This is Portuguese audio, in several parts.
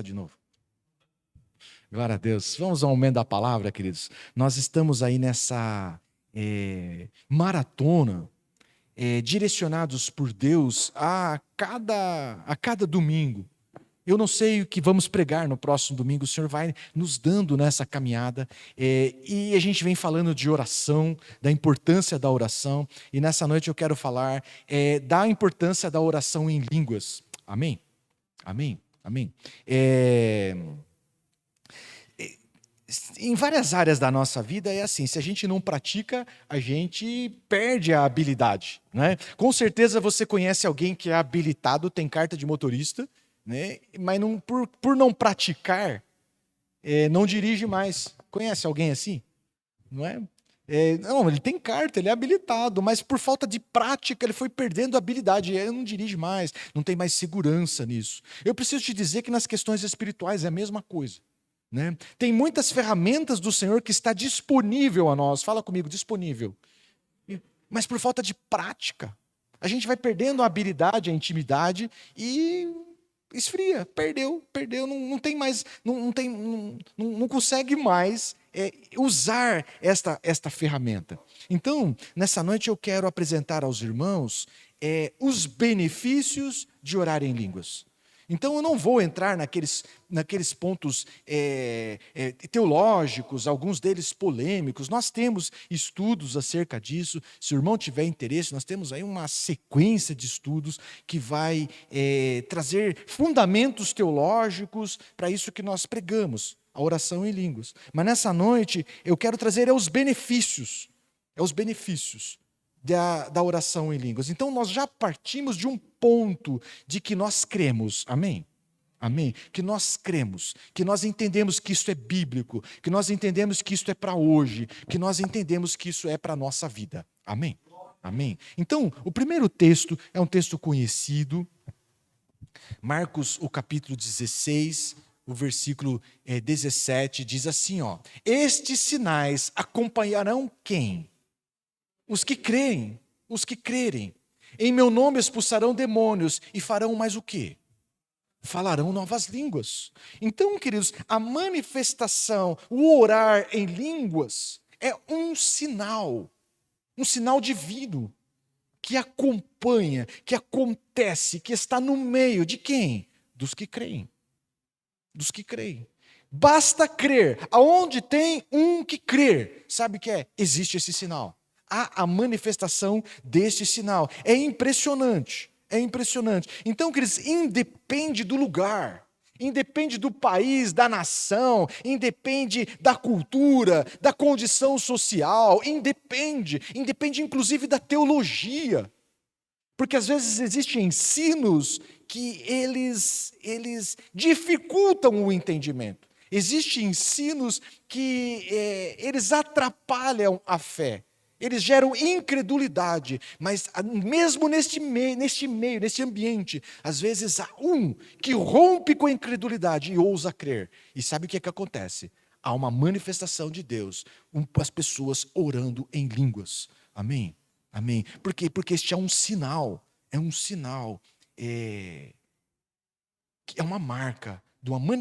De novo. Glória a Deus. Vamos ao aumento da palavra, queridos. Nós estamos aí nessa maratona, direcionados por Deus a cada domingo. Eu não sei o que vamos pregar no próximo domingo, o Senhor vai nos dando nessa caminhada, e a gente vem falando de oração, da importância da oração, e nessa noite eu quero falar da importância da oração em línguas. Amém? Amém? Amém? Em várias áreas da nossa vida é assim, se a gente não pratica, a gente perde a habilidade, né? Com certeza você conhece alguém que é habilitado, tem carta de motorista, né? Mas por não praticar, não dirige mais. Conhece alguém assim? Não é? Não, ele tem carta, ele é habilitado, mas por falta de prática ele foi perdendo a habilidade, ele não dirige mais, não tem mais segurança nisso. Eu preciso te dizer que nas questões espirituais é a mesma coisa, né? Tem muitas ferramentas do Senhor que está disponível a nós, fala comigo, disponível, mas por falta de prática, a gente vai perdendo a habilidade, a intimidade e esfria, perdeu, não tem mais, não consegue mais usar esta ferramenta. Então, nessa noite eu quero apresentar aos irmãos os benefícios de orar em línguas. Então eu não vou entrar naqueles pontos teológicos, alguns deles polêmicos. Nós temos estudos acerca disso. Se o irmão tiver interesse, nós temos aí uma sequência de estudos que vai trazer fundamentos teológicos para isso que nós pregamos, a oração em línguas. Mas nessa noite eu quero trazer os benefícios da oração em línguas. Então nós já partimos de um ponto de que nós cremos, amém? Amém? Que nós cremos, que nós entendemos que isso é bíblico, que nós entendemos que isso é para hoje, que nós entendemos que isso é para a nossa vida, amém? Amém? Então, o primeiro texto é um texto conhecido, Marcos, o capítulo 16, o versículo 17, diz assim, ó: estes sinais acompanharão quem? Os que creem, os que crerem. Em meu nome expulsarão demônios e farão mais o quê? Falarão novas línguas. Então, queridos, a manifestação, o orar em línguas é um sinal divino que acompanha, que acontece, que está no meio de quem? Dos que creem. Dos que creem. Basta crer. Aonde tem um que crer, sabe o que é? Existe esse sinal. Há a manifestação deste sinal. É impressionante, é impressionante. Então, queridos, independe do lugar, independe do país, da nação, independe da cultura, da condição social, independe inclusive da teologia. Porque às vezes existem ensinos que eles dificultam o entendimento. Existem ensinos que eles atrapalham a fé. Eles geram incredulidade, mas mesmo neste ambiente, às vezes há um que rompe com a incredulidade e ousa crer. E sabe o que acontece? Há uma manifestação de Deus, as pessoas orando em línguas. Amém? Amém? Por quê? Porque este é um sinal, que é uma marca,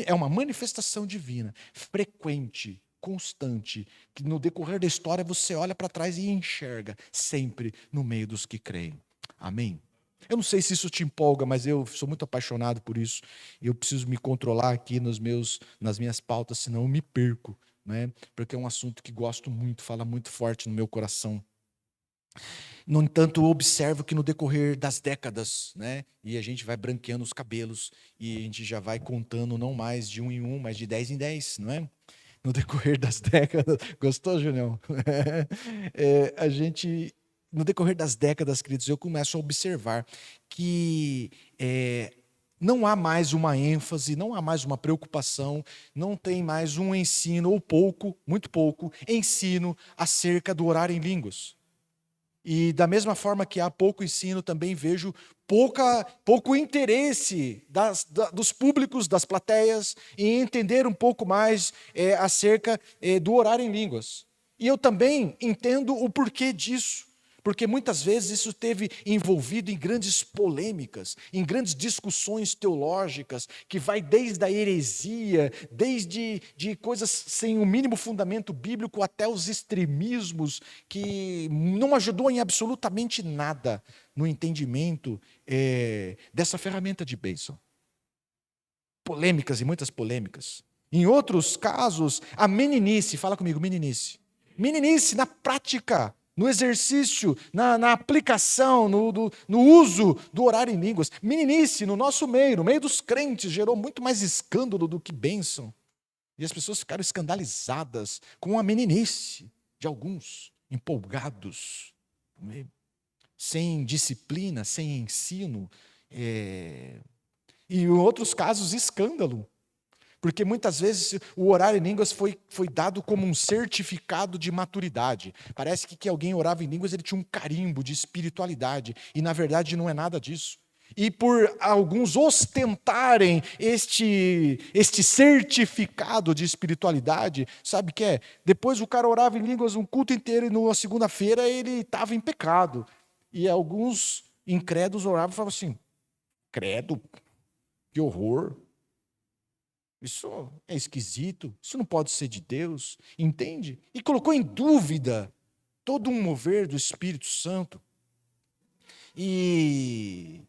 é uma manifestação divina, frequente, constante, que no decorrer da história você olha para trás e enxerga, sempre no meio dos que creem. Amém? Eu não sei se isso te empolga, mas eu sou muito apaixonado por isso. Eu preciso me controlar aqui nas minhas pautas, senão eu me perco, né? Porque é um assunto que gosto muito, fala muito forte no meu coração. No entanto, eu observo que no decorrer das décadas, né, e a gente vai branqueando os cabelos, e a gente já vai contando não mais de 1 em 1, mas de 10 em 10, não é? No decorrer das décadas. Gostou, Julião? No decorrer das décadas, queridos, eu começo a observar que não há mais uma ênfase, não há mais uma preocupação, não tem mais um ensino, ou pouco, muito pouco, ensino acerca do orar em línguas. E da mesma forma que há pouco ensino, também vejo pouco interesse dos públicos, das plateias, em entender um pouco mais acerca do orar em línguas. E eu também entendo o porquê disso. Porque muitas vezes isso esteve envolvido em grandes polêmicas, em grandes discussões teológicas, que vai desde a heresia, desde de coisas sem o mínimo fundamento bíblico até os extremismos, que não ajudou em absolutamente nada no entendimento dessa ferramenta de bênção. Polêmicas e muitas polêmicas. Em outros casos, a meninice, fala comigo, meninice. Meninice na prática, no exercício, na aplicação, no uso do orar em línguas. Meninice no nosso meio, no meio dos crentes, gerou muito mais escândalo do que bênção. E as pessoas ficaram escandalizadas com a meninice de alguns, empolgados, sem disciplina, sem ensino. E em outros casos, escândalo. Porque muitas vezes o orar em línguas foi dado como um certificado de maturidade. Parece que alguém orava em línguas, ele tinha um carimbo de espiritualidade. E na verdade não é nada disso. E por alguns ostentarem este certificado de espiritualidade, sabe o que é? Depois o cara orava em línguas um culto inteiro e na segunda-feira ele estava em pecado. E alguns incrédulos oravam e falavam assim, credo, que horror. Isso é esquisito, isso não pode ser de Deus, entende? E colocou em dúvida todo um mover do Espírito Santo. E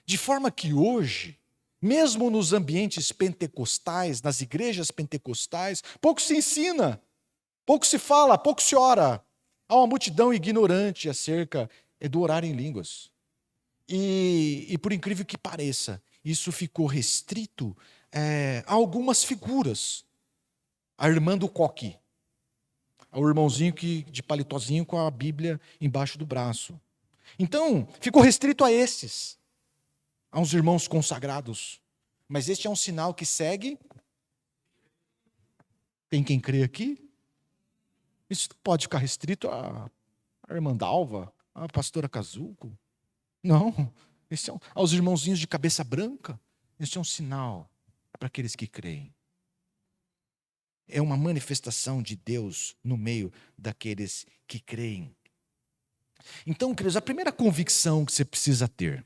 de forma que hoje, mesmo nos ambientes pentecostais, nas igrejas pentecostais, pouco se ensina, pouco se fala, pouco se ora. Há uma multidão ignorante acerca do orar em línguas. E por incrível que pareça, isso ficou restrito a algumas figuras. A irmã do coque, o irmãozinho de palitozinho com a Bíblia embaixo do braço. Então, ficou restrito a esses, a uns irmãos consagrados. Mas este é um sinal que segue. Tem quem crê aqui? Isso pode ficar restrito à irmã Dalva, à pastora Cazuco. Não, esse aos irmãozinhos de cabeça branca. Este é um sinal para aqueles que creem. É uma manifestação de Deus no meio daqueles que creem. Então, queridos, a primeira convicção que você precisa ter: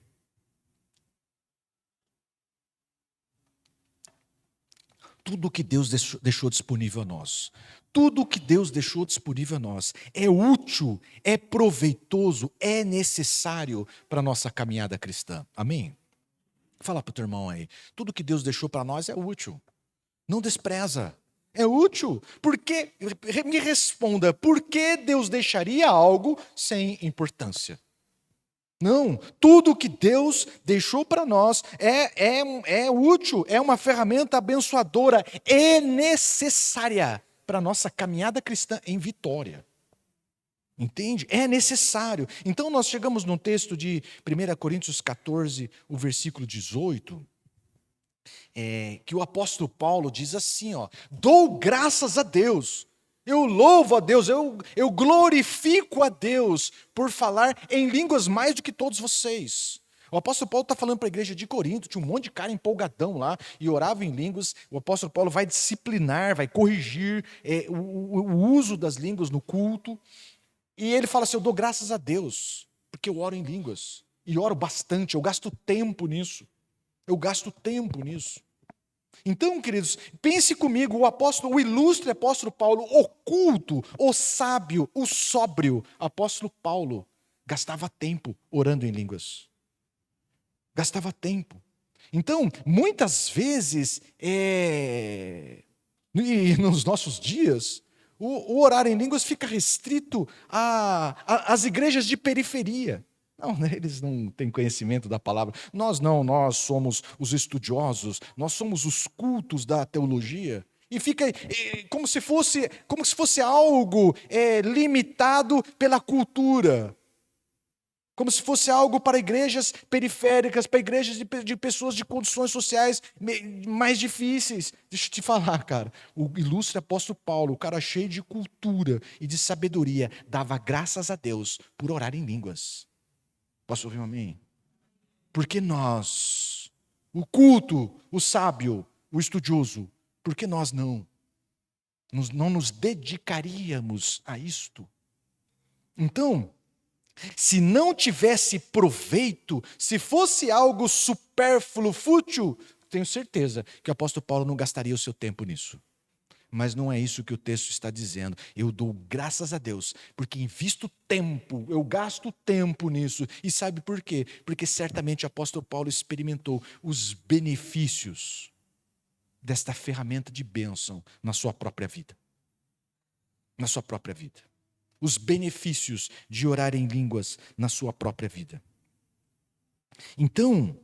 tudo que Deus deixou disponível a nós, tudo que Deus deixou disponível a nós é útil, é proveitoso, é necessário para a nossa caminhada cristã. Amém? Fala para o teu irmão aí. Tudo que Deus deixou para nós é útil. Não despreza. É útil. Me responda, por que Deus deixaria algo sem importância? Não, tudo que Deus deixou para nós é útil, é uma ferramenta abençoadora, é necessária para a nossa caminhada cristã em vitória. Entende? É necessário. Então nós chegamos num texto de 1 Coríntios 14, o versículo 18, que o apóstolo Paulo diz assim, dou graças a Deus, eu louvo a Deus, eu glorifico a Deus por falar em línguas mais do que todos vocês. O apóstolo Paulo está falando para a igreja de Corinto, tinha um monte de cara empolgadão lá, e orava em línguas. O apóstolo Paulo vai disciplinar, vai corrigir o uso das línguas no culto. E ele fala assim, eu dou graças a Deus, porque eu oro em línguas. E oro bastante, eu gasto tempo nisso. Então, queridos, pense comigo, o ilustre apóstolo Paulo, o culto, o sábio, o sóbrio apóstolo Paulo, gastava tempo orando em línguas. Gastava tempo. Então, muitas vezes, e nos nossos dias, o orar em línguas fica restrito às igrejas de periferia. Não, eles não têm conhecimento da palavra. Nós não, nós somos os estudiosos, nós somos os cultos da teologia. E fica como se fosse algo limitado pela cultura. Como se fosse algo para igrejas periféricas, para igrejas de pessoas de condições sociais mais difíceis. Deixa eu te falar, cara. O ilustre apóstolo Paulo, o cara cheio de cultura e de sabedoria, dava graças a Deus por orar em línguas. Posso ouvir um amém? Porque nós, o culto, o sábio, o estudioso, por que nós não nos dedicaríamos a isto? Então, Se não tivesse proveito, se fosse algo supérfluo, fútil, tenho certeza que o apóstolo Paulo não gastaria o seu tempo nisso. Mas não é isso que o texto está dizendo. Eu dou graças a Deus, porque invisto tempo, eu gasto tempo nisso. E sabe por quê? Porque certamente o apóstolo Paulo experimentou os benefícios desta ferramenta de bênção na sua própria vida. Na sua própria vida. Os benefícios de orar em línguas na sua própria vida. Então,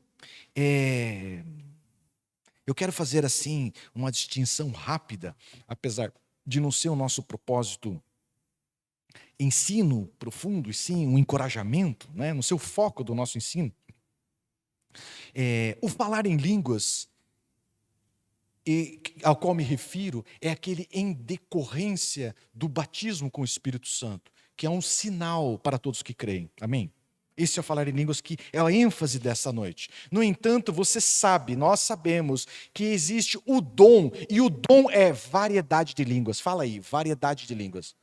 eu quero fazer assim uma distinção rápida, apesar de não ser o nosso propósito ensino profundo, e sim um encorajamento, né, no seu foco do nosso ensino. O falar em línguas, ao qual me refiro, é aquele em decorrência do batismo com o Espírito Santo, que é um sinal para todos que creem. Amém? Esse é o falar em línguas que é a ênfase dessa noite. No entanto, você sabe, nós sabemos que existe o dom, e o dom é variedade de línguas. Fala aí, variedade de línguas.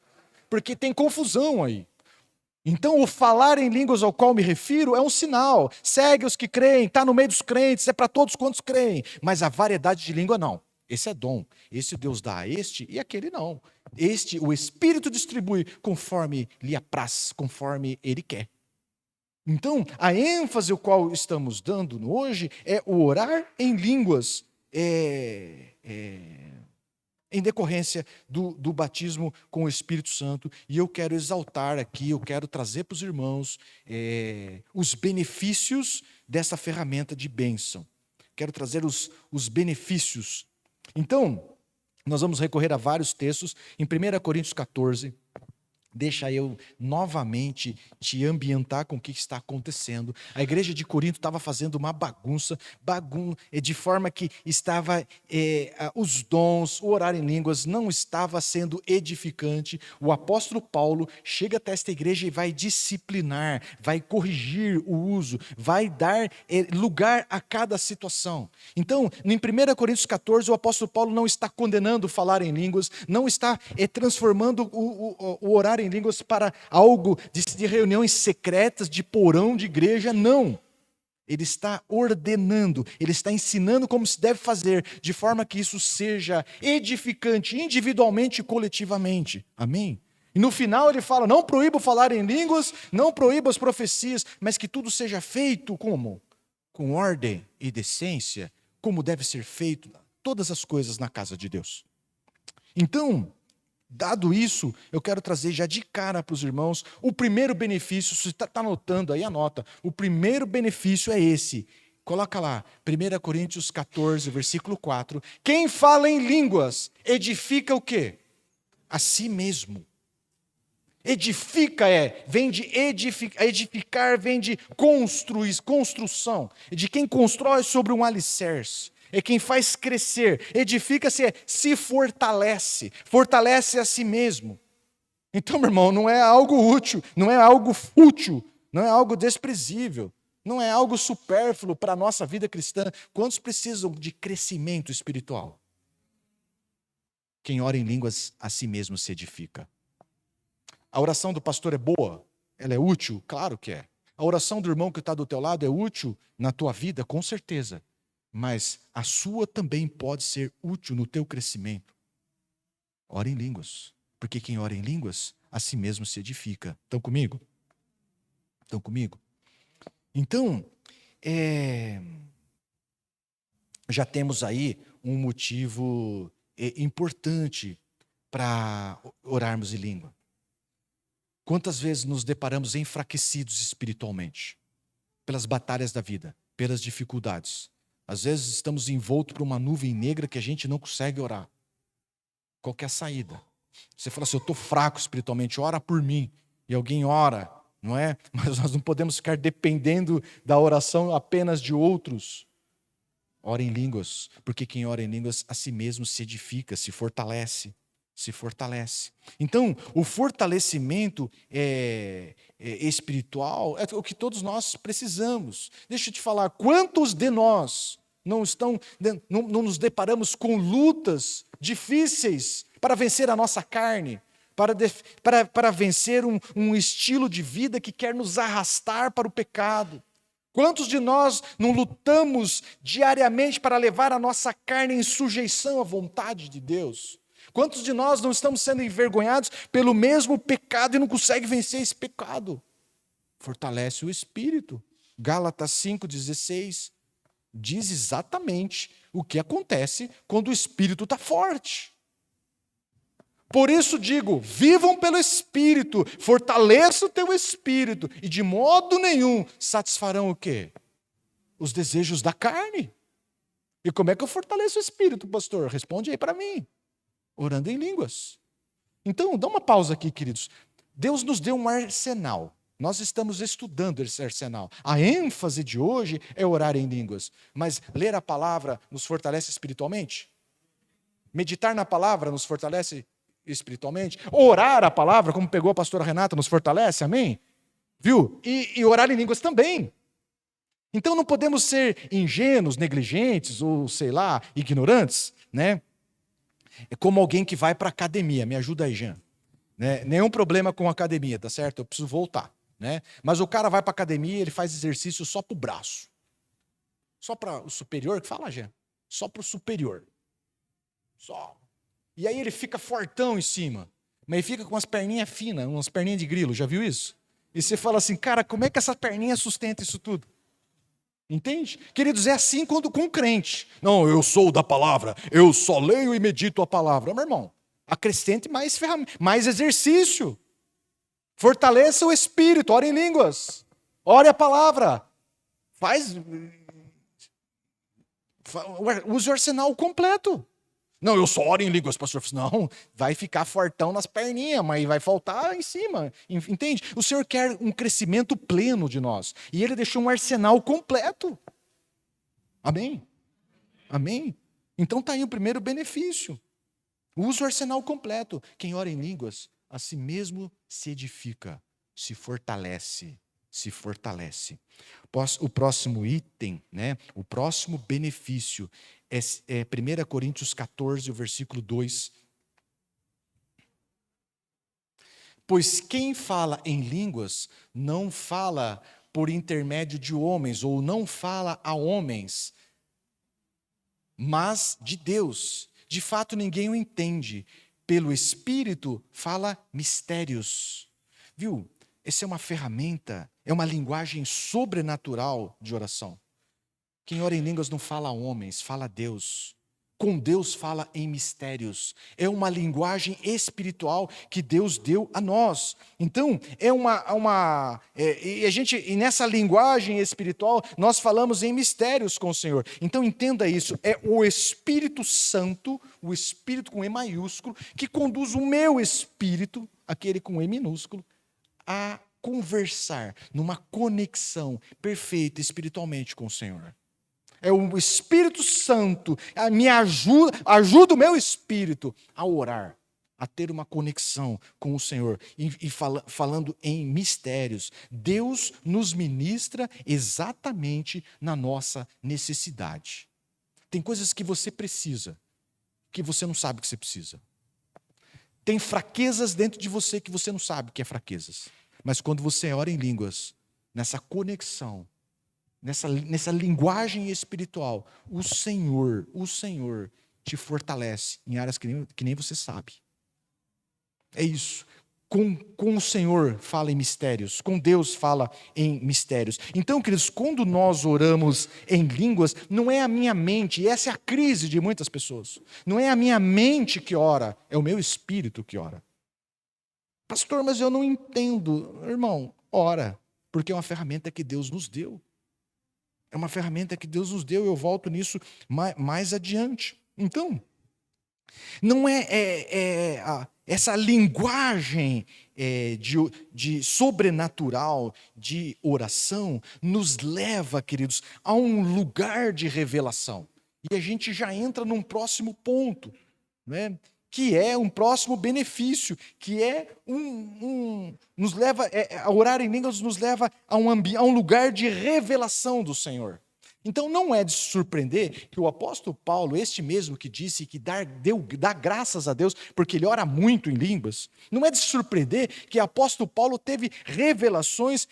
Porque tem confusão aí. Então, o falar em línguas ao qual me refiro é um sinal. Segue os que creem, está no meio dos crentes, é para todos quantos creem. Mas a variedade de língua não. Esse é dom. Esse Deus dá a este e aquele não. Este, o Espírito distribui conforme lhe apraz, conforme ele quer. Então, a ênfase ao qual estamos dando hoje é o orar em línguas, em decorrência do batismo com o Espírito Santo. E eu quero exaltar aqui, eu quero trazer para os irmãos os benefícios dessa ferramenta de bênção. Quero trazer os benefícios. Então, nós vamos recorrer a vários textos. Em 1 Coríntios 14... Deixa eu novamente te ambientar com o que está acontecendo. A igreja de Corinto estava fazendo uma bagunça, de forma que estava os dons, o orar em línguas não estava sendo edificante. O apóstolo Paulo chega até esta igreja e vai disciplinar, vai corrigir o uso, vai dar lugar a cada situação. Então, em 1 Coríntios 14, o apóstolo Paulo não está condenando falar em línguas, não está transformando o orar em línguas para algo de reuniões secretas, de porão de igreja, não. Ele está ordenando, ele está ensinando como se deve fazer, de forma que isso seja edificante individualmente e coletivamente. Amém? E no final ele fala, não proíbo falar em línguas, não proíbo as profecias, mas que tudo seja feito como? Com ordem e decência, como deve ser feito todas as coisas na casa de Deus. Então, dado isso, eu quero trazer já de cara para os irmãos o primeiro benefício. Se você está anotando aí, anota. O primeiro benefício é esse. Coloca lá, 1 Coríntios 14, versículo 4. Quem fala em línguas edifica o quê? A si mesmo. Edifica vem de edificar vem de construção. De quem constrói sobre um alicerce. É quem faz crescer, edifica-se, se fortalece, fortalece a si mesmo. Então, meu irmão, não é algo útil, não é algo fútil, não é algo desprezível, não é algo supérfluo para a nossa vida cristã. Quantos precisam de crescimento espiritual? Quem ora em línguas a si mesmo se edifica. A oração do pastor é boa? Ela é útil? Claro que é. A oração do irmão que está do teu lado é útil na tua vida? Com certeza. Mas a sua também pode ser útil no teu crescimento. Ora em línguas, porque quem ora em línguas, a si mesmo se edifica. Estão comigo? Estão comigo? Então, já temos aí um motivo importante para orarmos em língua. Quantas vezes nos deparamos enfraquecidos espiritualmente? Pelas batalhas da vida, pelas dificuldades. Às vezes estamos envoltos por uma nuvem negra que a gente não consegue orar. Qual que é a saída? Você fala assim, eu estou fraco espiritualmente, ora por mim. E alguém ora, não é? Mas nós não podemos ficar dependendo da oração apenas de outros. Ora em línguas, porque quem ora em línguas a si mesmo se edifica, se fortalece. Se fortalece. Então, o fortalecimento espiritual é o que todos nós precisamos. Deixa eu te falar, quantos de nós não nos deparamos com lutas difíceis para vencer a nossa carne, para vencer um estilo de vida que quer nos arrastar para o pecado. Quantos de nós não lutamos diariamente para levar a nossa carne em sujeição à vontade de Deus? Quantos de nós não estamos sendo envergonhados pelo mesmo pecado e não conseguem vencer esse pecado? Fortalece o espírito. Gálatas 5,16 diz exatamente o que acontece quando o espírito está forte. Por isso digo, vivam pelo Espírito, fortaleça o teu Espírito, e de modo nenhum satisfarão o quê? Os desejos da carne. E como é que eu fortaleço o Espírito, pastor? Responde aí para mim. Orando em línguas. Então, dá uma pausa aqui, queridos. Deus nos deu um arsenal. Nós estamos estudando esse arsenal. A ênfase de hoje é orar em línguas. Mas ler a palavra nos fortalece espiritualmente? Meditar na palavra nos fortalece espiritualmente? Orar a palavra, como pegou a pastora Renata, nos fortalece, amém? Viu? E orar em línguas também. Então não podemos ser ingênuos, negligentes ou, sei lá, ignorantes, né? É como alguém que vai para a academia. Me ajuda aí, Jean. Né? Nenhum problema com a academia, tá certo? Eu preciso voltar. Né? Mas o cara vai para a academia e ele faz exercício só para o braço. Só para o superior, que fala, Jean? Só para o superior. Só. E aí ele fica fortão em cima. Mas ele fica com as perninhas finas, umas perninhas de grilo. Já viu isso? E você fala assim, cara, como é que essa perninha sustenta isso tudo? Entende? Queridos, é assim quando com crente. Não, eu sou da palavra, eu só leio e medito a palavra. Meu irmão, acrescente mais exercício. Fortaleça o espírito, ore em línguas. Ore a palavra. Use o arsenal completo. Não, eu só oro em línguas, pastor. Não, vai ficar fortão nas perninhas, mas vai faltar em cima. Entende? O Senhor quer um crescimento pleno de nós. E Ele deixou um arsenal completo. Amém? Amém? Então está aí o primeiro benefício. Use o arsenal completo. Quem ora em línguas, a si mesmo se edifica, se fortalece. Se fortalece. O próximo item, né? O próximo benefício é 1 Coríntios 14, o versículo 2. Pois quem fala em línguas não fala por intermédio de homens, ou não fala a homens, mas de Deus. De fato, ninguém o entende. Pelo Espírito, fala mistérios. Viu? Essa é uma ferramenta, é uma linguagem sobrenatural de oração. Quem ora em línguas não fala a homens, fala a Deus. Com Deus fala em mistérios. É uma linguagem espiritual que Deus deu a nós. Então, e nessa linguagem espiritual, nós falamos em mistérios com o Senhor. Então, entenda isso. É o Espírito Santo, o Espírito com E maiúsculo, que conduz o meu espírito, aquele com E minúsculo, a conversar numa conexão perfeita espiritualmente com o Senhor. É o Espírito Santo me ajuda o meu espírito a orar, a ter uma conexão com o Senhor e falando em mistérios. Deus nos ministra exatamente na nossa necessidade. Tem coisas que você precisa, que você não sabe que você precisa. Tem fraquezas dentro de você que você não sabe que é fraquezas. Mas quando você ora em línguas, nessa conexão, nessa linguagem espiritual, o Senhor te fortalece em áreas que nem você sabe. É isso. Com o Senhor fala em mistérios, com Deus fala em mistérios. Então, queridos, quando nós oramos em línguas, não é a minha mente, e essa é a crise de muitas pessoas. Não é a minha mente que ora, é o meu espírito que ora. Pastor, mas eu não entendo. Irmão, ora, porque é uma ferramenta que Deus nos deu. É uma ferramenta que Deus nos deu, eu volto nisso mais adiante. Então, não essa linguagem de sobrenatural, de oração, nos leva, queridos, a um lugar de revelação. E a gente já entra num próximo ponto, né? Que é um próximo benefício, que é nos leva a orar em línguas, nos leva a um lugar de revelação do Senhor. Então não é de se surpreender que o apóstolo Paulo, este mesmo que disse que dá graças a Deus porque ele ora muito em línguas, não é de se surpreender que o apóstolo Paulo teve revelações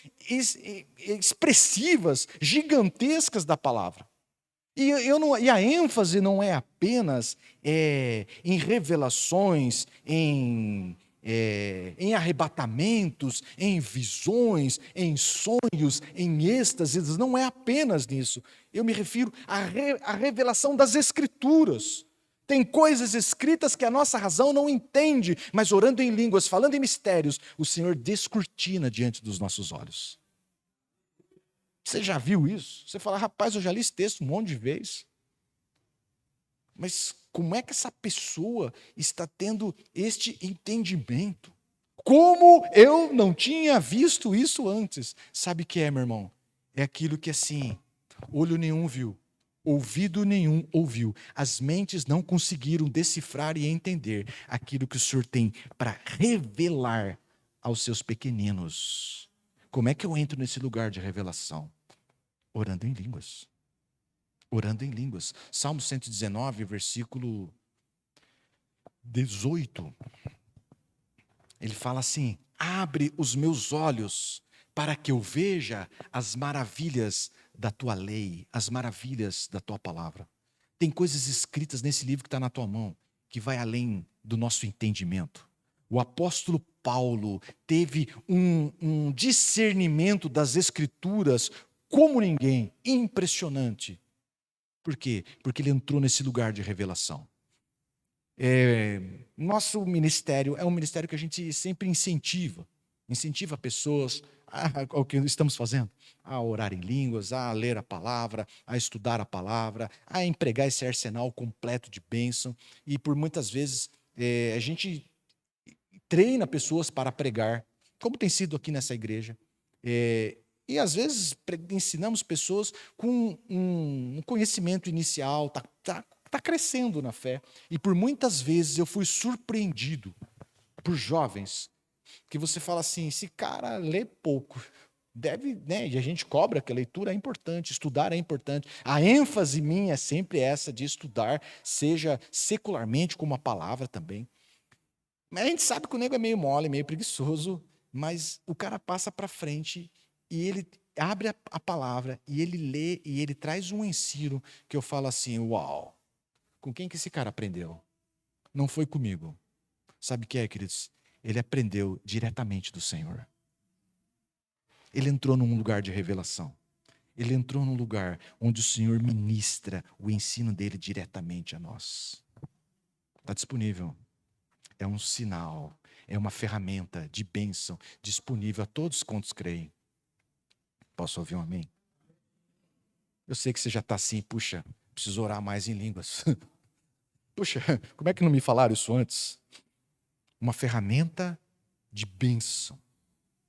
expressivas, gigantescas da palavra. E a ênfase não é apenas em revelações, em arrebatamentos, em visões, em sonhos, em êxtases, não é apenas nisso. Eu me refiro à revelação das Escrituras. Tem coisas escritas que a nossa razão não entende, mas orando em línguas, falando em mistérios, o Senhor descortina diante dos nossos olhos. Você já viu isso? Você fala, rapaz, eu já li esse texto um monte de vezes. Mas como é que essa pessoa está tendo este entendimento? Como eu não tinha visto isso antes? Sabe o que é, meu irmão? É aquilo que assim, olho nenhum viu, ouvido nenhum ouviu. As mentes não conseguiram decifrar e entender aquilo que o Senhor tem para revelar aos seus pequeninos. Como é que eu entro nesse lugar de revelação? Orando em línguas. Orando em línguas. Salmo 119, versículo 18. Ele fala assim: abre os meus olhos para que eu veja as maravilhas da tua lei, as maravilhas da tua palavra. Tem coisas escritas nesse livro que está na tua mão, que vai além do nosso entendimento. O apóstolo Paulo teve um discernimento das Escrituras como ninguém, impressionante. Por quê? Porque ele entrou nesse lugar de revelação. Nosso ministério é um ministério que a gente sempre incentiva pessoas ao que estamos fazendo, a orar em línguas, a ler a palavra, a estudar a palavra, a empregar esse arsenal completo de bênção. E por muitas vezes a gente treina pessoas para pregar, como tem sido aqui nessa igreja. E às vezes ensinamos pessoas com um conhecimento inicial, está crescendo na fé. E por muitas vezes eu fui surpreendido por jovens que você fala assim, esse cara lê pouco. Deve, né? E a gente cobra que a leitura é importante, estudar é importante. A ênfase minha é sempre essa de estudar, seja secularmente como a palavra também. Mas a gente sabe que o nego é meio mole, meio preguiçoso, mas o cara passa para frente e ele abre a palavra e ele lê e ele traz um ensino que eu falo assim, uau, com quem que esse cara aprendeu? Não foi comigo. Sabe o que é, queridos? Ele aprendeu diretamente do Senhor. Ele entrou num lugar de revelação. Ele entrou num lugar onde o Senhor ministra o ensino dele diretamente a nós. Está disponível. É um sinal, é uma ferramenta de bênção disponível a todos quantos creem. Posso ouvir um amém? Eu sei que você já está assim, puxa, preciso orar mais em línguas. Puxa, como é que não me falaram isso antes? Uma ferramenta de bênção.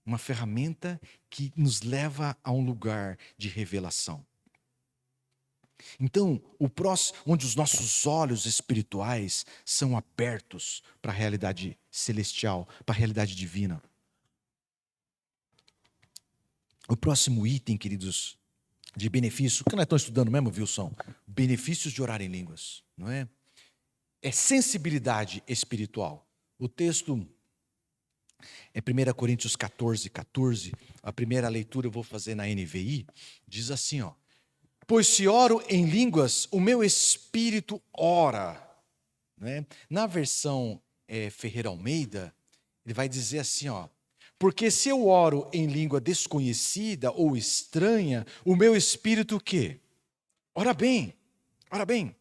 Uma ferramenta que nos leva a um lugar de revelação. Então, o próximo, onde os nossos olhos espirituais são abertos para a realidade celestial, para a realidade divina. O próximo item, queridos, de benefício, o que nós estamos estudando mesmo, Wilson? Benefícios de orar em línguas, não é? É sensibilidade espiritual. O texto é 1 Coríntios 14, 14. A primeira leitura eu vou fazer na NVI. Diz assim, ó. Pois se oro em línguas, o meu espírito ora. Né? Na versão Ferreira Almeida, ele vai dizer assim, ó. Porque se eu oro em língua desconhecida ou estranha, o meu espírito o quê? Ora bem, ora bem.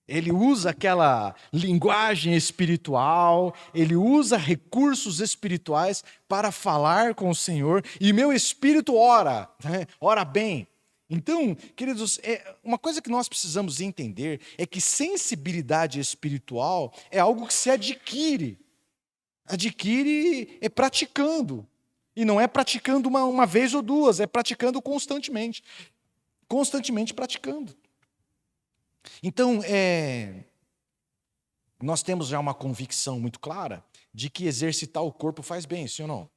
Ele usa aquela linguagem espiritual, ele usa recursos espirituais para falar com o Senhor, e meu espírito ora, né? Ora bem. Então, queridos, uma coisa que nós precisamos entender é que sensibilidade espiritual é algo que se adquire. Adquire praticando. E não é praticando uma vez ou duas, é praticando constantemente. Constantemente praticando. Então, nós temos já uma convicção muito clara de que exercitar o corpo faz bem, sim ou não?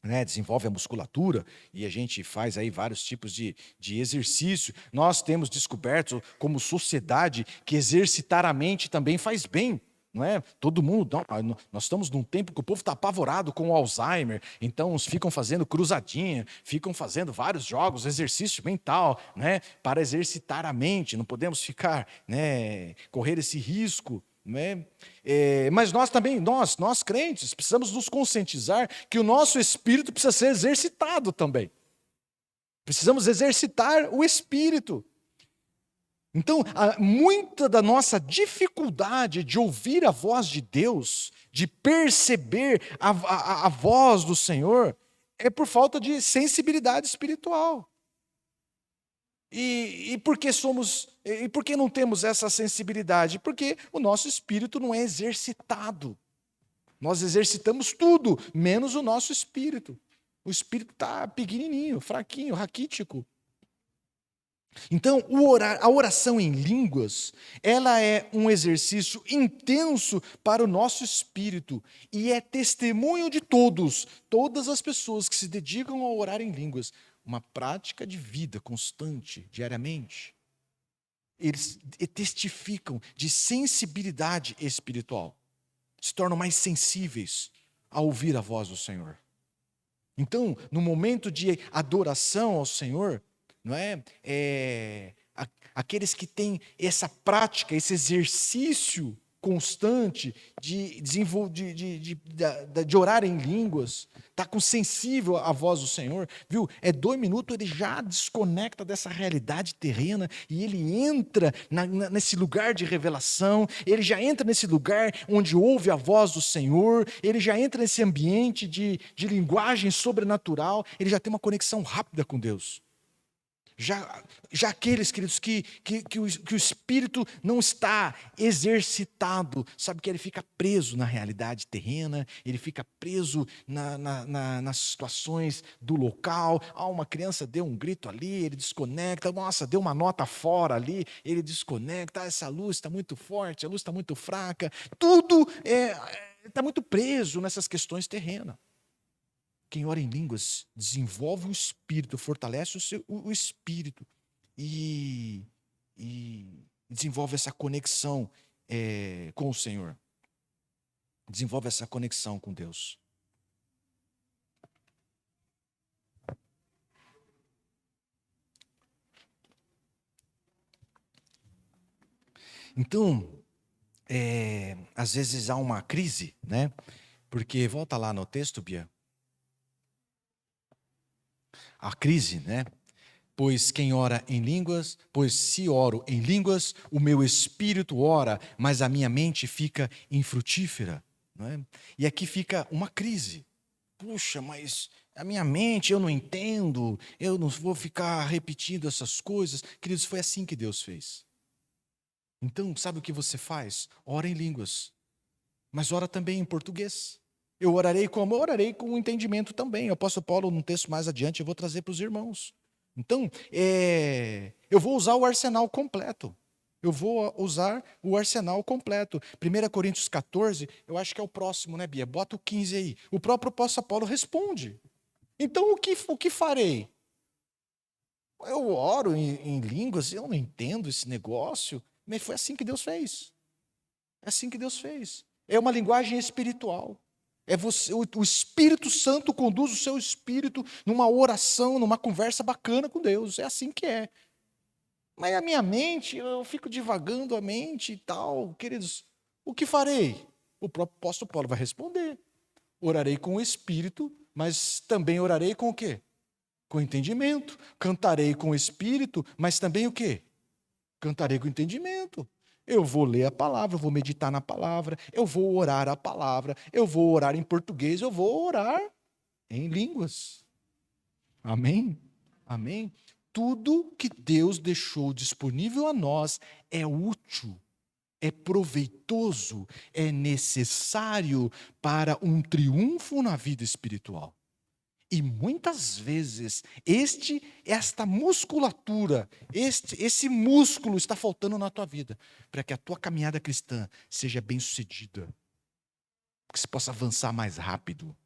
né, desenvolve a musculatura, e a gente faz aí vários tipos de exercício. Nós temos descoberto, como sociedade, que exercitar a mente também faz bem. Não é? Todo mundo, não, nós estamos num tempo que o povo está apavorado com o Alzheimer, então uns ficam fazendo cruzadinha, ficam fazendo vários jogos, exercício mental, né, para exercitar a mente. Não podemos ficar, né, correr esse risco. Né? Mas nós também, nós crentes, precisamos nos conscientizar que o nosso espírito precisa ser exercitado também. Precisamos exercitar o espírito. Então, muita da nossa dificuldade de ouvir a voz de Deus, de perceber a voz do Senhor, é por falta de sensibilidade espiritual. E por que não temos essa sensibilidade? Porque o nosso espírito não é exercitado. Nós exercitamos tudo, menos o nosso espírito. O espírito está pequenininho, fraquinho, raquítico. Então, a oração em línguas, ela é um exercício intenso para o nosso espírito e é testemunho de todas as pessoas que se dedicam a orar em línguas, uma prática de vida constante, diariamente. Eles testificam de sensibilidade espiritual, se tornam mais sensíveis a ouvir a voz do Senhor. Então, no momento de adoração ao Senhor, não é? Aqueles que têm essa prática, esse exercício constante de orar em línguas, está sensível à voz do Senhor, viu? 2 minutos, ele já desconecta dessa realidade terrena e ele entra nesse lugar de revelação, ele já entra nesse lugar onde ouve a voz do Senhor, ele já entra nesse ambiente de linguagem sobrenatural, ele já tem uma conexão rápida com Deus. Já aqueles, queridos, que o espírito não está exercitado, sabe que ele fica preso na realidade terrena, ele fica preso nas situações do local. Uma criança deu um grito ali, ele desconecta. Nossa, deu uma nota fora ali, ele desconecta. Essa luz está muito forte, a luz está muito fraca. Tudo está muito preso nessas questões terrenas. Quem ora em línguas desenvolve o espírito, fortalece o espírito e desenvolve essa conexão com o Senhor. Desenvolve essa conexão com Deus. Então, às vezes há uma crise, né? Porque, volta lá no texto, Bia. A crise, né? Pois se oro em línguas, o meu espírito ora, mas a minha mente fica infrutífera. Não é? E aqui fica uma crise. Puxa, mas a minha mente, eu não entendo, eu não vou ficar repetindo essas coisas. Queridos, foi assim que Deus fez. Então, sabe o que você faz? Ora em línguas, mas ora também em português. Eu orarei como? Eu orarei com entendimento também. O apóstolo Paulo, num texto mais adiante, eu vou trazer para os irmãos. Então, eu vou usar o arsenal completo. Eu vou usar o arsenal completo. 1 Coríntios 14, eu acho que é o próximo, né, Bia? Bota o 15 aí. O próprio apóstolo Paulo responde. Então, o que farei? Eu oro em línguas, eu não entendo esse negócio, mas foi assim que Deus fez. É assim que Deus fez. É uma linguagem espiritual. O Espírito Santo conduz o seu espírito numa oração, numa conversa bacana com Deus. É assim que é. Mas a minha mente, eu fico divagando a mente e tal. Queridos, o que farei? O próprio apóstolo Paulo vai responder. Orarei com o espírito, mas também orarei com o quê? Com entendimento. Cantarei com o espírito, mas também o quê? Cantarei com entendimento. Eu vou ler a palavra, eu vou meditar na palavra, eu vou orar a palavra, eu vou orar em português, eu vou orar em línguas. Amém? Amém? Tudo que Deus deixou disponível a nós é útil, é proveitoso, é necessário para um triunfo na vida espiritual. E muitas vezes esta musculatura, esse músculo está faltando na tua vida, para que a tua caminhada cristã seja bem-sucedida, que você possa avançar mais rápido,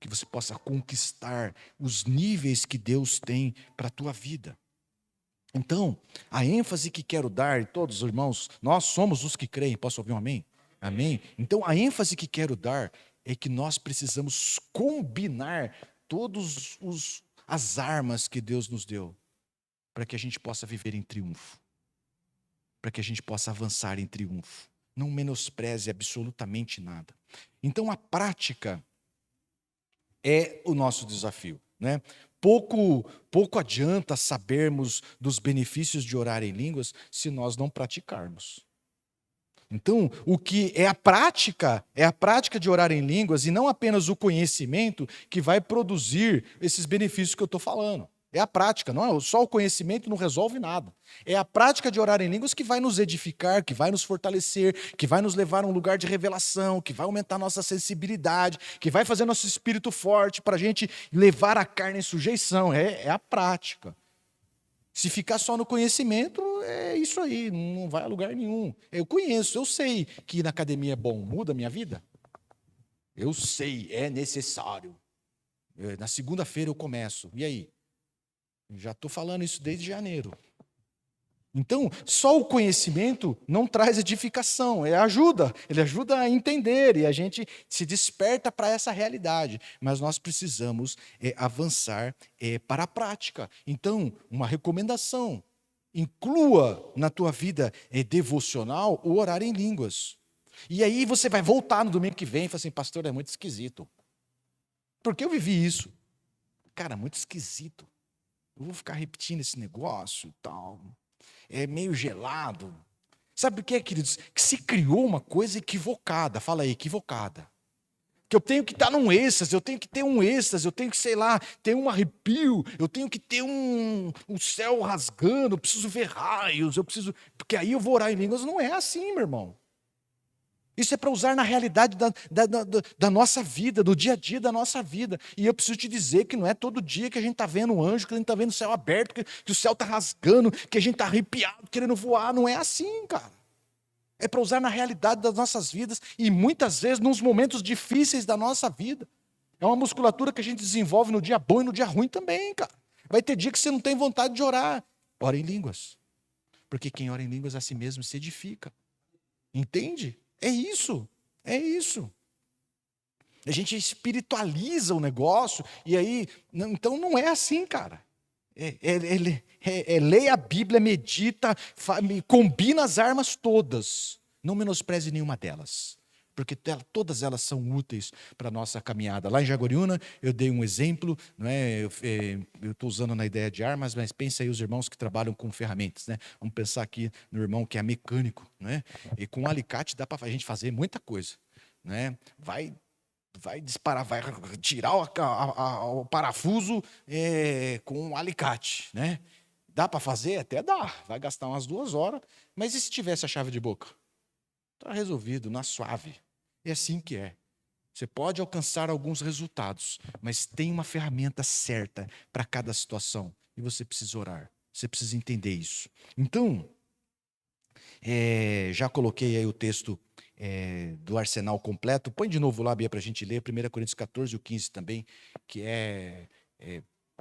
que você possa conquistar os níveis que Deus tem para a tua vida. Então, a ênfase que quero dar, e todos os irmãos, nós somos os que creem, posso ouvir um amém? Amém? Então, a ênfase que quero dar é que nós precisamos combinar todas as armas que Deus nos deu, para que a gente possa viver em triunfo, para que a gente possa avançar em triunfo. Não menospreze absolutamente nada. Então, a prática é o nosso desafio, né? Pouco adianta sabermos dos benefícios de orar em línguas se nós não praticarmos. Então, o que é a prática de orar em línguas e não apenas o conhecimento que vai produzir esses benefícios que eu estou falando. É a prática, não é só o conhecimento não resolve nada. É a prática de orar em línguas que vai nos edificar, que vai nos fortalecer, que vai nos levar a um lugar de revelação, que vai aumentar nossa sensibilidade, que vai fazer nosso espírito forte para a gente levar a carne em sujeição. É a prática. Se ficar só no conhecimento, é isso aí, não vai a lugar nenhum. Eu conheço, eu sei que ir na academia é bom, muda a minha vida. Eu sei, é necessário. Na segunda-feira eu começo. E aí? Já estou falando isso desde janeiro. Então, só o conhecimento não traz edificação, ele ajuda a entender e a gente se desperta para essa realidade. Mas nós precisamos avançar para a prática. Então, uma recomendação, inclua na tua vida devocional o orar em línguas. E aí você vai voltar no domingo que vem e fala assim, pastor, é muito esquisito. Porque eu vivi isso. Cara, muito esquisito. Eu vou ficar repetindo esse negócio e tal. É meio gelado. Sabe por quê, queridos? Que se criou uma coisa equivocada. Fala aí, equivocada. Que eu tenho que estar num êxtase, eu tenho que ter um êxtase, eu tenho que, sei lá, ter um arrepio, eu tenho que ter um céu rasgando, eu preciso ver raios, eu preciso... Porque aí eu vou orar em línguas. Não é assim, meu irmão. Isso é para usar na realidade da nossa vida, do dia a dia da nossa vida. E eu preciso te dizer que não é todo dia que a gente está vendo um anjo, que a gente está vendo o céu aberto, que o céu está rasgando, que a gente está arrepiado, querendo voar. Não é assim, cara. É para usar na realidade das nossas vidas e muitas vezes nos momentos difíceis da nossa vida. É uma musculatura que a gente desenvolve no dia bom e no dia ruim também, cara. Vai ter dia que você não tem vontade de orar. Ora em línguas. Porque quem ora em línguas a si mesmo se edifica. Entende? É isso, é isso. A gente espiritualiza o negócio e aí, então não é assim, cara. Leia a Bíblia, medita, combina as armas todas. Não menospreze nenhuma delas, porque todas elas são úteis para a nossa caminhada. Lá em Jaguariúna, eu dei um exemplo, não é? Eu estou usando na ideia de armas, mas pensa aí os irmãos que trabalham com ferramentas, né? Vamos pensar aqui no irmão que é mecânico, né? E com um alicate dá para a gente fazer muita coisa, né? Vai disparar, vai tirar o parafuso com um alicate, né? Dá para fazer? Até dá. Vai gastar umas 2 horas, mas e se tivesse a chave de boca? Está resolvido, na suave. É assim que é. Você pode alcançar alguns resultados, mas tem uma ferramenta certa para cada situação. E você precisa orar. Você precisa entender isso. Então, já coloquei aí o texto do arsenal completo. Põe de novo lá, Bia, para a gente ler. 1 Coríntios 14 e o 15 também, que é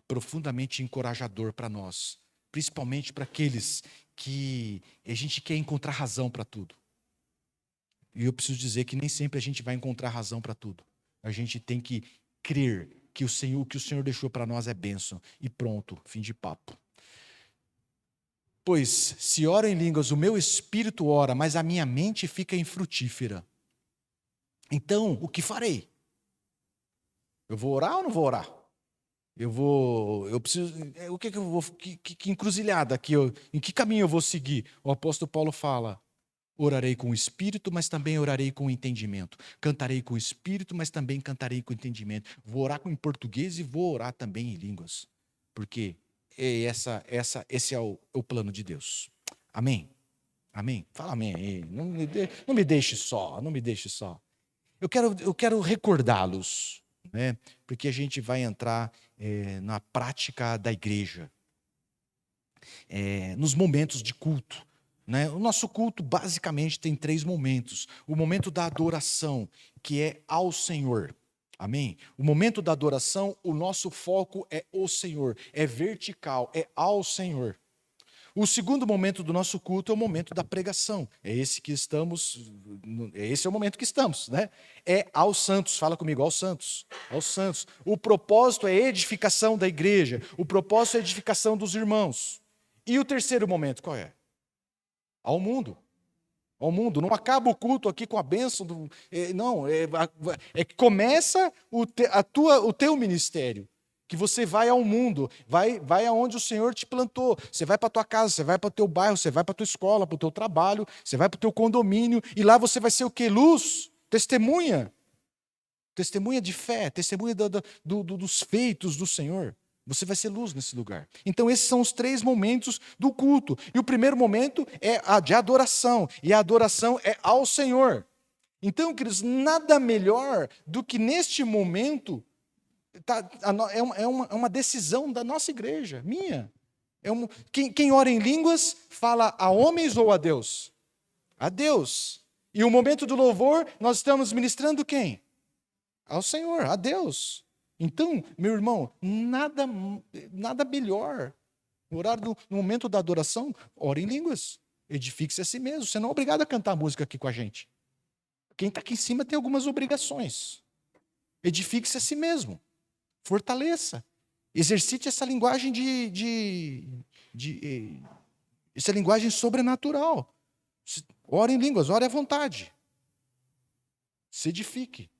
profundamente encorajador para nós. Principalmente para aqueles que a gente quer encontrar razão para tudo. E eu preciso dizer que nem sempre a gente vai encontrar razão para tudo. A gente tem que crer que o que o Senhor deixou para nós é bênção. E pronto, fim de papo. Pois, se oro em línguas, o meu espírito ora, mas a minha mente fica infrutífera. Então, o que farei? Eu vou orar ou não vou orar? Eu preciso, o que eu vou, que encruzilhada aqui, em que caminho eu vou seguir? O apóstolo Paulo fala, orarei com o espírito, mas também orarei com o entendimento. Cantarei com o espírito, mas também cantarei com o entendimento. Vou orar em português e vou orar também em línguas. Porque esse é o plano de Deus. Amém? Amém? Fala amém aí. Não me deixe só, não me deixe só. Eu quero recordá-los, né? Porque a gente vai entrar na prática da igreja, nos momentos de culto. Né? O nosso culto basicamente tem 3 momentos. O momento da adoração, que é ao Senhor. Amém? O momento da adoração, o nosso foco é o Senhor, é vertical, é ao Senhor. O segundo momento do nosso culto é o momento da pregação. Esse é o momento que estamos, né? É aos santos, fala comigo, aos santos. Aos santos. O propósito é a edificação da igreja, o propósito é a edificação dos irmãos. E o terceiro momento, qual é? Ao mundo. Ao mundo. Não acaba o culto aqui com a bênção do. Não, que começa o teu ministério. Que você vai ao mundo, vai aonde o Senhor te plantou. Você vai para a tua casa, você vai para o teu bairro, você vai para a tua escola, para o teu trabalho, você vai para o teu condomínio, e lá você vai ser o quê? Luz, testemunha. Testemunha de fé, testemunha dos feitos do Senhor. Você vai ser luz nesse lugar. Então, esses são os 3 momentos do culto. E o primeiro momento é a de adoração. E a adoração é ao Senhor. Então, queridos, nada melhor do que neste momento, é uma decisão da nossa igreja, minha. Quem ora em línguas fala a homens ou a Deus? A Deus. E o momento do louvor, nós estamos ministrando quem? Ao Senhor, a Deus. Então, meu irmão, nada melhor. No horário no momento da adoração, ore em línguas. Edifique-se a si mesmo. Você não é obrigado a cantar música aqui com a gente. Quem está aqui em cima tem algumas obrigações. Edifique-se a si mesmo. Fortaleça. Exercite essa linguagem essa linguagem sobrenatural. Ore em línguas, ore à vontade. Se edifique.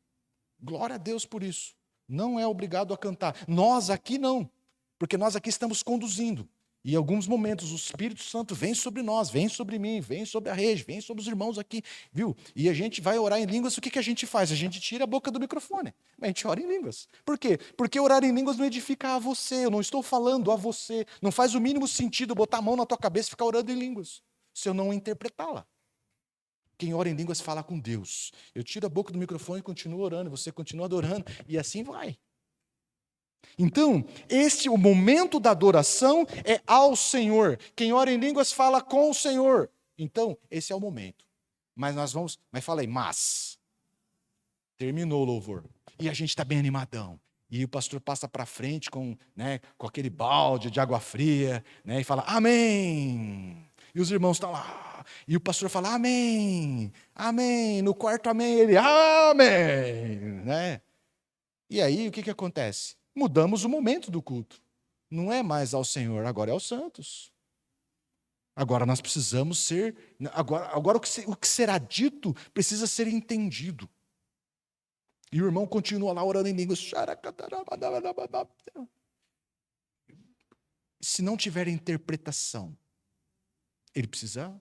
Glória a Deus por isso. Não é obrigado a cantar. Nós aqui não, porque nós aqui estamos conduzindo. E em alguns momentos o Espírito Santo vem sobre nós, vem sobre mim, vem sobre a rede, vem sobre os irmãos aqui, viu? E a gente vai orar em línguas, o que a gente faz? A gente tira a boca do microfone, a gente ora em línguas. Por quê? Porque orar em línguas não edifica a você, eu não estou falando a você. Não faz o mínimo sentido botar a mão na tua cabeça e ficar orando em línguas, se eu não interpretá-la. Quem ora em línguas fala com Deus. Eu tiro a boca do microfone e continuo orando, você continua adorando, e assim vai. Então, o momento da adoração é ao Senhor. Quem ora em línguas fala com o Senhor. Então, esse é o momento. Mas terminou o louvor. E a gente está bem animadão. E o pastor passa para frente com aquele balde de água fria, e fala, amém. E os irmãos estão lá. E o pastor fala, amém, amém. No quarto amém, ele, amém. E aí, o que acontece? Mudamos o momento do culto. Não é mais ao Senhor, agora é aos santos. Agora nós precisamos ser... Agora o que será dito precisa ser entendido. E o irmão continua lá orando em línguas. Se não tiver interpretação, ele precisa...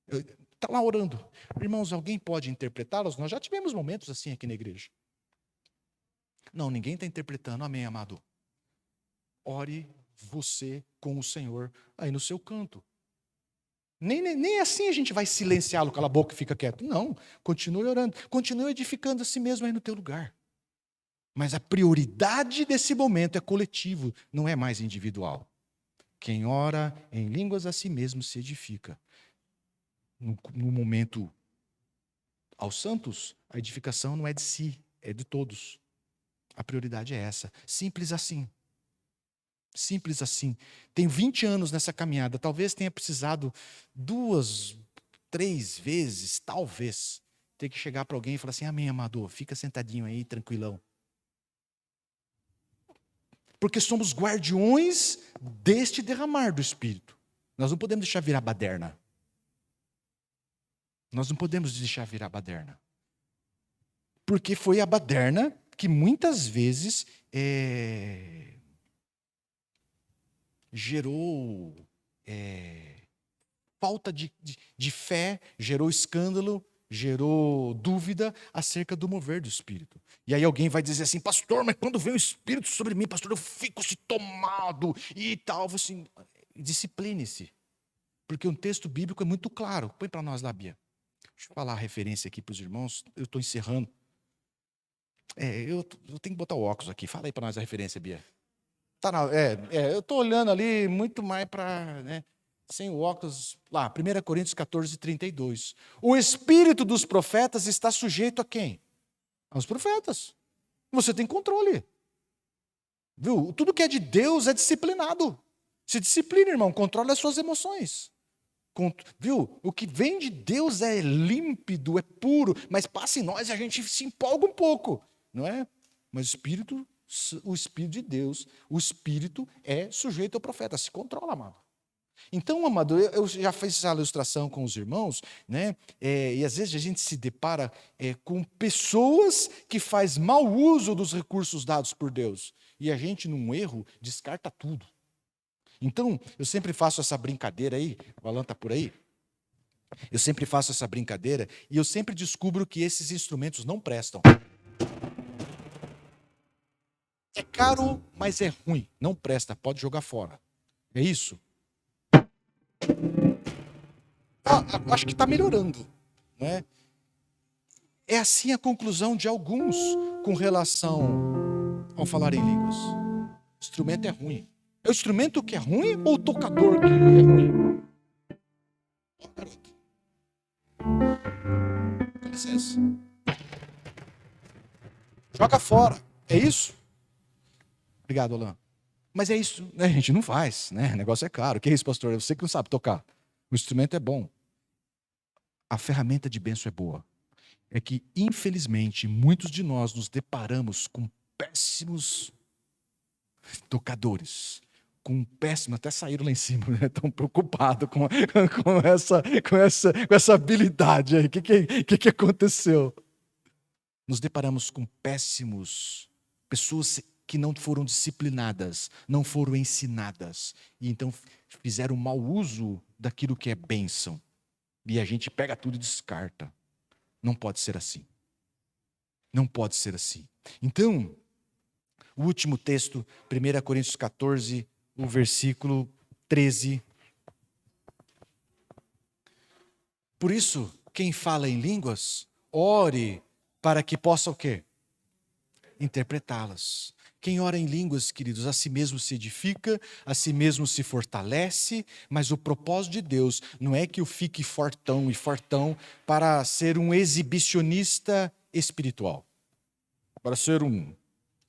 Está lá orando. Irmãos, alguém pode interpretá-los? Nós já tivemos momentos assim aqui na igreja. Não, ninguém está interpretando. Amém, amado. Ore você com o Senhor aí no seu canto. Nem assim a gente vai silenciá-lo, cala a boca e fica quieto. Não, continue orando. Continue edificando a si mesmo aí no teu lugar. Mas a prioridade desse momento é coletivo, não é mais individual. Quem ora em línguas a si mesmo se edifica. No momento aos santos, a edificação não é de si, é de todos. A prioridade é essa. Simples assim. Simples assim. Tenho 20 anos nessa caminhada. Talvez tenha precisado 2, 3 vezes, talvez, ter que chegar para alguém e falar assim, amém, amador, fica sentadinho aí, tranquilão. Porque somos guardiões deste derramar do Espírito. Nós não podemos deixar virar baderna. Nós não podemos deixar virar baderna. Porque foi a baderna que muitas vezes gerou falta de fé, gerou escândalo, gerou dúvida acerca do mover do Espírito. E aí alguém vai dizer assim, pastor, mas quando vem o Espírito sobre mim, pastor, eu fico assim tomado e tal. Assim, discipline-se. Porque um texto bíblico é muito claro. Põe para nós lá, Bia. Deixa eu falar a referência aqui para os irmãos. Eu estou encerrando. Eu tenho que botar o óculos aqui. Fala aí para nós a referência, Bia. Eu estou olhando ali muito mais para... sem o óculos... Lá, 1 Coríntios 14, 32. O espírito dos profetas está sujeito a quem? Aos profetas. Você tem controle. Viu? Tudo que é de Deus é disciplinado. Se disciplina, irmão, controle as suas emoções. Viu? O que vem de Deus é límpido, é puro, mas passa em nós e a gente se empolga um pouco, não é? Mas o Espírito de Deus, o Espírito é sujeito ao profeta, se controla, amado. Então, amado, eu já fiz essa ilustração com os irmãos, né? E às vezes a gente se depara com pessoas que fazem mau uso dos recursos dados por Deus. E a gente, num erro, descarta tudo. Então, eu sempre faço essa brincadeira aí, o Alan está por aí? Eu sempre faço essa brincadeira e eu sempre descubro que esses instrumentos não prestam. É caro, mas é ruim. Não presta, pode jogar fora. É isso? Acho que está melhorando, né? É assim a conclusão de alguns com relação ao falar em línguas. O instrumento é ruim. É o instrumento que é ruim ou o tocador que é ruim? Ó, garoto. Com licença. Joga fora. É isso? Obrigado, Alan. Mas é isso, né? A gente não faz, né? O negócio é caro. Que é isso, pastor? Você que não sabe tocar. O instrumento é bom. A ferramenta de bênção é boa. É que, infelizmente, muitos de nós nos deparamos com péssimos tocadores. Até saíram lá em cima, né? Estão preocupados com essa habilidade aí. O que aconteceu? Nos deparamos com pessoas que não foram disciplinadas, não foram ensinadas, e então fizeram mau uso daquilo que é bênção. E a gente pega tudo e descarta. Não pode ser assim. Não pode ser assim. Então, o último texto, 1 Coríntios 14, o versículo 13. Por isso, quem fala em línguas, ore para que possa o quê? Interpretá-las. Quem ora em línguas, queridos, a si mesmo se edifica, a si mesmo se fortalece, mas o propósito de Deus não é que eu fique fortão e fortão para ser um exibicionista espiritual, para ser um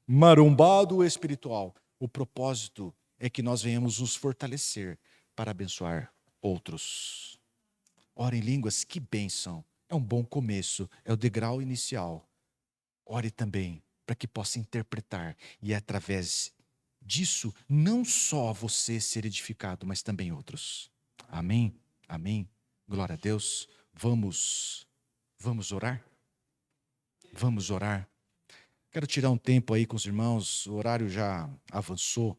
marombado espiritual. O propósito é que nós venhamos nos fortalecer para abençoar outros. Ora em línguas, que bênção! É um bom começo, é o degrau inicial. Ore também para que possa interpretar e através disso não só você ser edificado, mas também outros. Amém? Amém? Glória a Deus. Vamos orar? Vamos orar. Quero tirar um tempo aí com os irmãos, o horário já avançou.